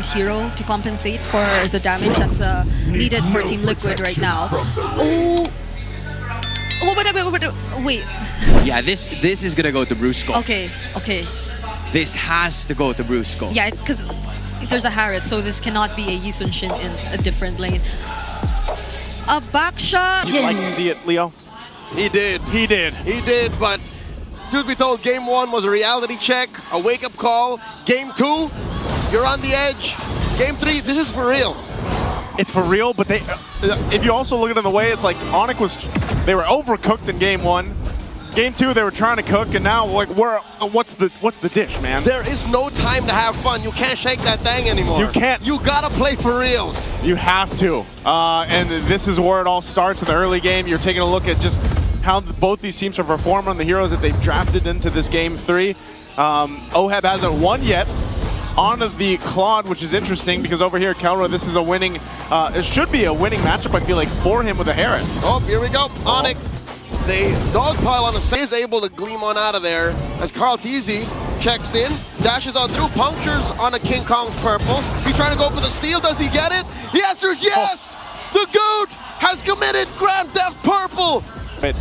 hero to compensate for the damage that's needed for Team Liquid right now. Oh, wait. Yeah, this is gonna go to Brusco. Okay. This has to go to Brusco. Yeah, because there's a Harith, so this cannot be a Yi Sun Shin in a different lane. A back shot. You'd like to see it, Leo? He did. He did. He did, but truth be told, game 1 was a reality check, a wake-up call. Game 2, you're on the edge. Game 3, this is for real. It's for real, but they, if you also look at it in the way, it's like ONIC they were overcooked in game 1. Game 2, they were trying to cook, and now like what's the dish, man? There is no time to have fun. You can't shake that thing anymore. You can't. You gotta play for reals. You have to. And this is where it all starts in the early game. You're taking a look at just how both these teams have performed on the heroes that they've drafted into this game 3. OHAB hasn't won yet on the Claude, which is interesting because over here, Kelra, this is a winning, it should be a winning matchup, I feel like, for him with a Herod. Oh, here we go. ONIC, the dogpile on the is able to gleam on out of there as KarlTzy checks in, dashes on through, punctures on a King Kong's purple. He's trying to go for the steal. Does he get it? He answers yes! The Goat has committed Grand Theft Purple! But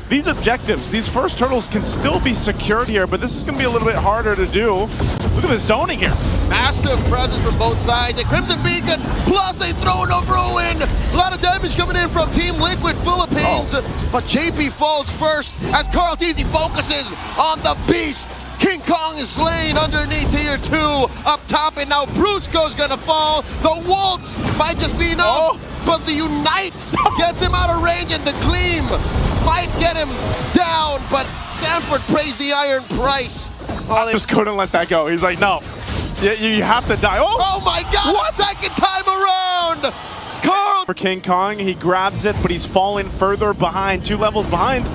these objectives, these first turtles can still be secured here, but this is going to be a little bit harder to do. Look at the zoning here. Massive presence from both sides. A Crimson Beacon plus a Throne of Ruin. A lot of damage coming in from Team Liquid Philippines. But JP falls first as KarlTzy focuses on the beast. King Kong is slain underneath tier 2 up top, and now Brusco's gonna fall. The Waltz might just be enough, but the Unite gets him out of range, and the Gleam might get him down, but Sanford pays the iron price. I just couldn't let that go. He's like, no, you have to die. Oh my God, what? Second time around! Carl! For King Kong, he grabs it, but he's falling further behind, 2 levels behind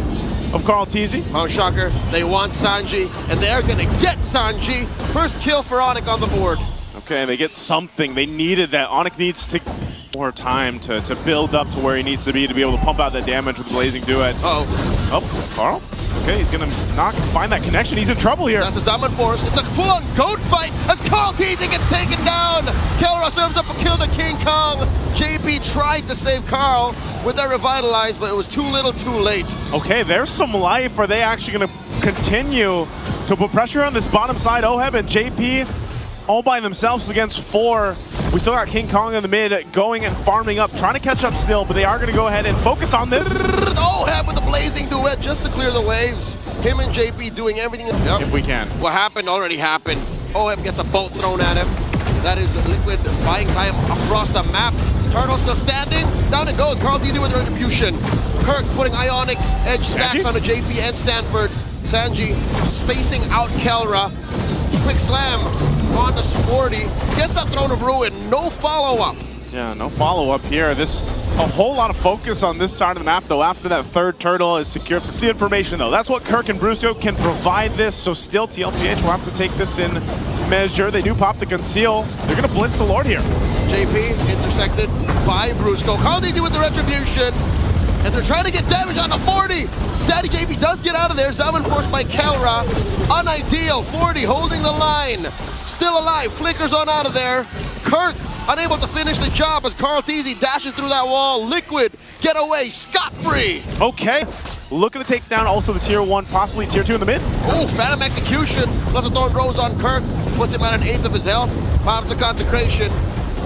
of KarlTzy. Oh, shocker. They want Sanji, and they're gonna get Sanji. First kill for ONIC on the board. Okay, they get something. They needed that. ONIC needs to more time to build up to where he needs to be able to pump out that damage with Blazing Duet. Oh, Carl? Okay, he's gonna not find that connection. He's in trouble here. That's a Summon Force. It's a full-on goat fight as KarlTzy gets taken down. Kelra serves up a kill to King Kong. JP tried to save Carl with that Revitalize, but it was too little too late. Okay, there's some life. Are they actually gonna continue to put pressure on this bottom side? OHAB and JP all by themselves against 4. We still got King Kong in the mid going and farming up, trying to catch up still, but they are going to go ahead and focus on this. OHAB with a Blazing Duet just to clear the waves. Him and JP doing everything. Yep. If we can. What happened already happened. OHAB gets a boat thrown at him. That is Liquid buying time across the map. Turtle still standing. Down it goes. KarlTzy with the retribution. Kirk putting Ionic edge stacks onto JP and Sanford. Sanji spacing out Kelra. Quick slam on the Sporty. Gets that Throne of Ruin. No follow-up. Yeah, no follow-up here. This a whole lot of focus on this side of the map, though, after that third turtle is secured. The information, though, that's what Kirk and Brusco can provide this, so still TLPH will have to take this in measure. They do pop the conceal. They're going to blitz the Lord here. JP intersected by Brusco. KarlTzy with the retribution. And they're trying to get damage on the 40. Daddy JP does get out of there. Summon Force by Kelra. Unideal. 40 holding the line. Still alive. Flickers on out of there. Kirk unable to finish the job as KarlTzy dashes through that wall. Liquid get away scot-free. Okay. Looking to take down also the tier 1, possibly tier 2 in the mid. Oh, Phantom Execution. Plus a Thorn Rose on Kirk. Puts him at an 1/8 of his health. Pops the Consecration.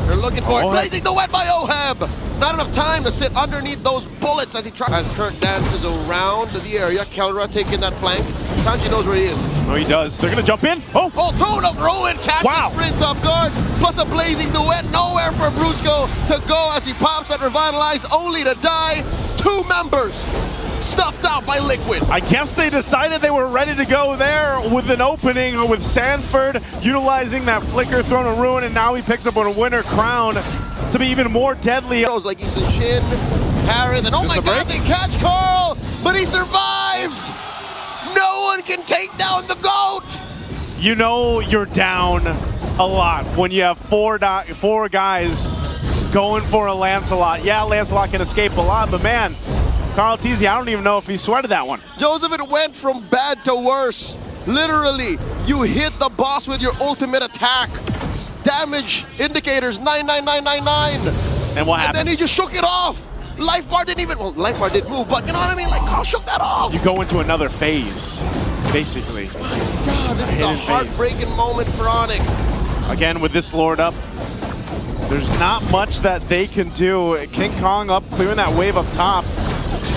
They're looking for it. Blazing Duet by OHAB. Not enough time to sit underneath those bullets as he tries. As Kirk dances around the area, Kelra taking that flank. Sanji knows where he is. Oh, he does. They're going to jump in. Oh, Throne of Ruin catches Sprint off guard. Plus a Blazing Duet. Nowhere for Brusco to go as he pops that Revitalize only to die. 2 members stuffed out by Liquid. I guess they decided they were ready to go there with an opening with Sanford utilizing that flicker, Throne of Ruin, and now he picks up a winner crown to be even more deadly. Like Yi Sun Shin, Harith, and oh my God, they catch Carl, but he survives. No one can take down the GOAT. You know you're down a lot when you have 4 guys going for a Lancelot. Yeah, Lancelot can escape a lot, but man, KarlTzy, I don't even know if he sweated that one. Joseph, it went from bad to worse. Literally, you hit the boss with your ultimate attack. damage indicators, 99999. And what And then happens? he just shook it off. Life bar didn't even, well, life bar did move, but you know what I mean? Like, Carl shook that off. You go into another phase, basically. God, this is a Hidden phase. heartbreaking moment for ONIC. Again, with this Lord up, there's not much that they can do. King Kong up, clearing that wave up top.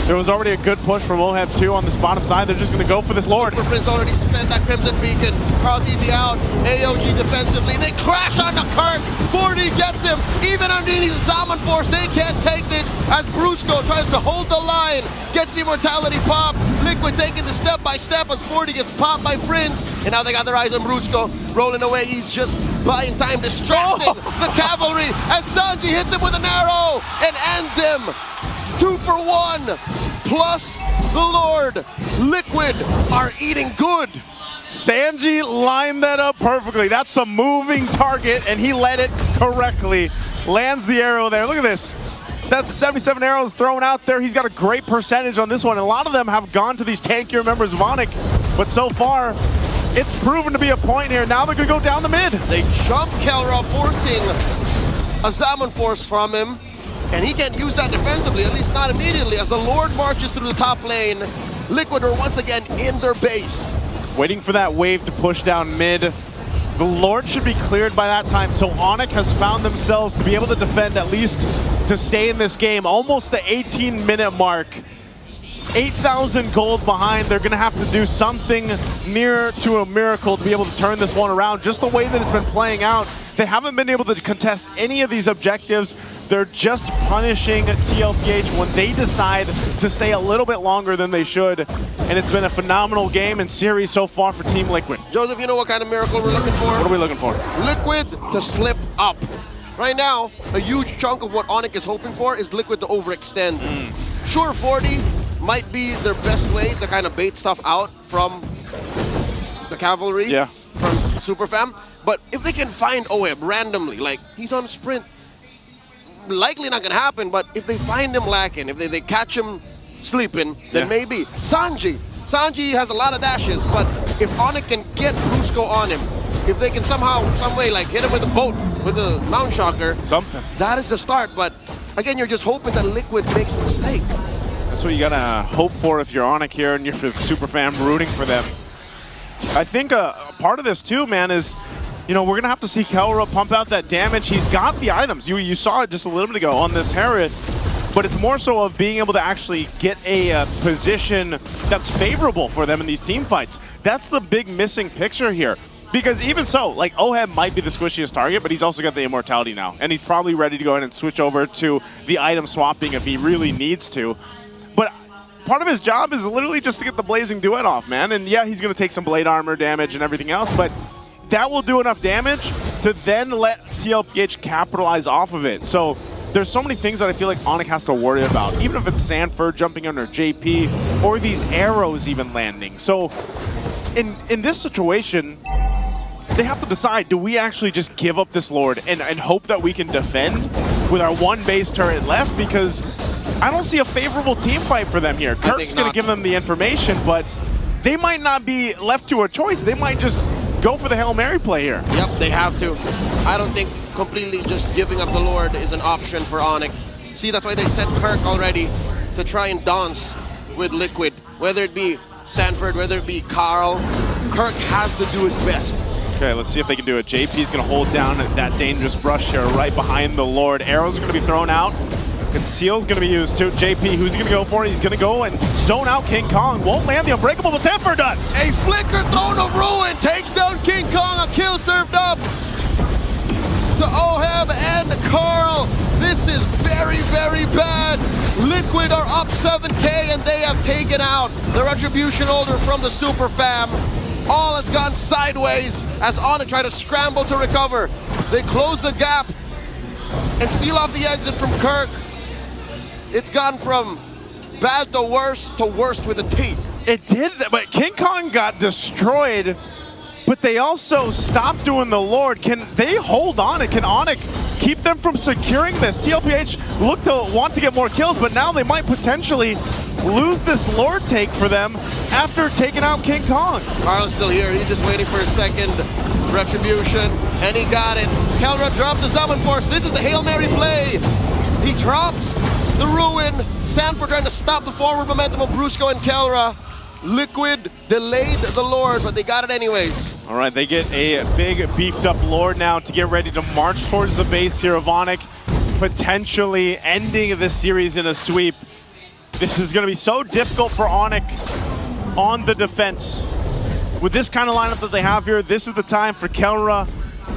There was already a good push from OHEB 2 on this bottom side. They're just going to go for this Lord. Super Prince already spent that Crimson Beacon. Carl DZ out. AOG defensively. They crash on the Kirk. 40 gets him. Even underneath the Zaman Force, they can't take this as Brusco tries to hold the line. Gets the Immortality pop. Liquid taking the step by step as 40 gets popped by Prince. And now they got their eyes on Brusco. Rolling away. He's just buying time, distracting the cavalry as Sanji hits him with an arrow and ends him. 2 for 1, plus the Lord. Liquid are eating good. Sanji lined that up perfectly. That's a moving target, and he led it correctly. Lands the arrow there. Look at this. That's 77 arrows thrown out there. He's got a great percentage on this one. A lot of them have gone to these tankier members of ONIC, but so far, it's proven to be a point here. Now they're going to go down the mid. They jump Kelra, forcing a Zaman Force from him. And he can't use that defensively, at least not immediately, as the Lord marches through the top lane. Liquid are once again in their base. Waiting for that wave to push down mid. The Lord should be cleared by that time, so ONIC has found themselves to be able to defend, at least to stay in this game. Almost the 18-minute mark. 8,000 gold behind. They're going to have to do something near to a miracle to be able to turn this one around. Just the way that it's been playing out, they haven't been able to contest any of these objectives. They're just punishing TLPH when they decide to stay a little bit longer than they should. And it's been a phenomenal game and series so far for Team Liquid. Joseph, you know what kind of miracle we're looking for? What are we looking for? Liquid to slip up. Right now, a huge chunk of what ONIC is hoping for is Liquid to overextend. Sure, 40 might be their best way to kind of bait stuff out from the cavalry, from Super Fam. But if they can find OHEB randomly, like he's on a sprint, likely not gonna happen, but if they find him lacking, if they catch him sleeping, then maybe. Sanji has a lot of dashes, but if ONIC can get Brusco on him, if they can somehow, some way, like hit him with a boat, with a Mount Shocker, that is the start. But again, you're just hoping that Liquid makes a mistake. That's what you gotta hope for if you're ONIC here and you're super fan rooting for them. I think a part of this too, man, is, you know, we're gonna have to see Kelra pump out that damage. He's got the items. You saw it just a little bit ago on this Herod, but it's more so of being able to actually get a position that's favorable for them in these team fights. That's the big missing picture here. Because even so, like, OHEB might be the squishiest target, but he's also got the immortality now. And he's probably ready to go ahead and switch over to the item swapping if he really needs to. But part of his job is literally just to get the Blazing Duet off, man. And yeah, he's going to take some blade armor damage and everything else, but that will do enough damage to then let TLPH capitalize off of it. So there's so many things that I feel like ONIC has to worry about, even if it's Sanford jumping under JP or these arrows even landing. So in this situation, they have to decide, do we actually just give up this Lord and hope that we can defend with our one base turret left? Because I don't see a favorable team fight for them here. Kirk's going to give them the information, but they might not be left to a choice. They might just go for the Hail Mary play here. Yep, they have to. I don't think completely just giving up the Lord is an option for ONIC. See, that's why they sent Kirk already to try and dance with Liquid. Whether it be Sanford, whether it be Carl, Kirk has to do his best. Okay, let's see if they can do it. JP's going to hold down that dangerous brush here right behind the Lord. Arrows are going to be thrown out. Conceal's going to be used too. JP, who's he going to go for? He's going to go and zone out King Kong. Won't land the Unbreakable, but Sanford does. A flicker thrown of ruin takes down King Kong. A kill served up to OHEB and Carl. This is very, very bad. Liquid are up 7K and they have taken out the Retribution Holder from the Super Fam. All has gone sideways as ONIC try to scramble to recover. They close the gap and seal off the exit from Kirk. It's gone from bad to worst with a T. It did, but King Kong got destroyed, but they also stopped doing the Lord. Can they hold on? And can ONIC keep them from securing this? TLPH look to want to get more kills, but now they might potentially lose this Lord take for them after taking out King Kong. Carl's still here. He's just waiting for his second Retribution, and he got it. Kelra drops the Summon Force. This is the Hail Mary play. He drops the Ruin. Sanford trying to stop the forward momentum of Brusco and Kelra. Liquid delayed the Lord, but they got it anyways. All right, they get a big beefed up Lord now to get ready to march towards the base here of ONIC, potentially ending this series in a sweep. This is going to be so difficult for ONIC on the defense. With this kind of lineup that they have here, this is the time for Kelra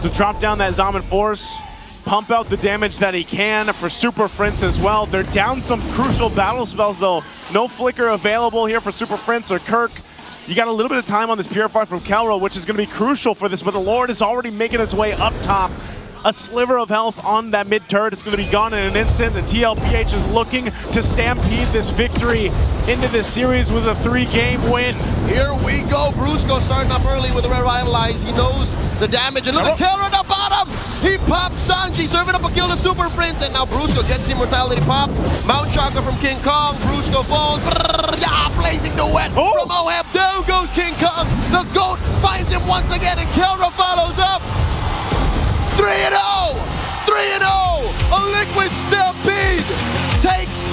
to drop down that Zaman Force, pump out the damage that he can for Super Prince as well. They're down some crucial battle spells though. No Flicker available here for Super Prince or Kirk. You got a little bit of time on this Purify from Kelra, which is going to be crucial for this, but the Lord is already making its way up top. A sliver of health on that mid turret. It's going to be gone in an instant, and TLPH is looking to stampede this victory into this series with a 3-game win. Here we go. Brusco starting up early with the Revitalize. He knows the damage. And look at Kelra on the bottom. He pops Sanji, serving up a kill to Super Prince. And now Brusco gets the Immortality pop. Mount Chakra from King Kong. Brusco falls. Brrr, yeah, blazing the wet from OHAB. Down goes King Kong. The GOAT finds him once again, and Kelra follows up. 3-0! 3-0! A Liquid Stampede takes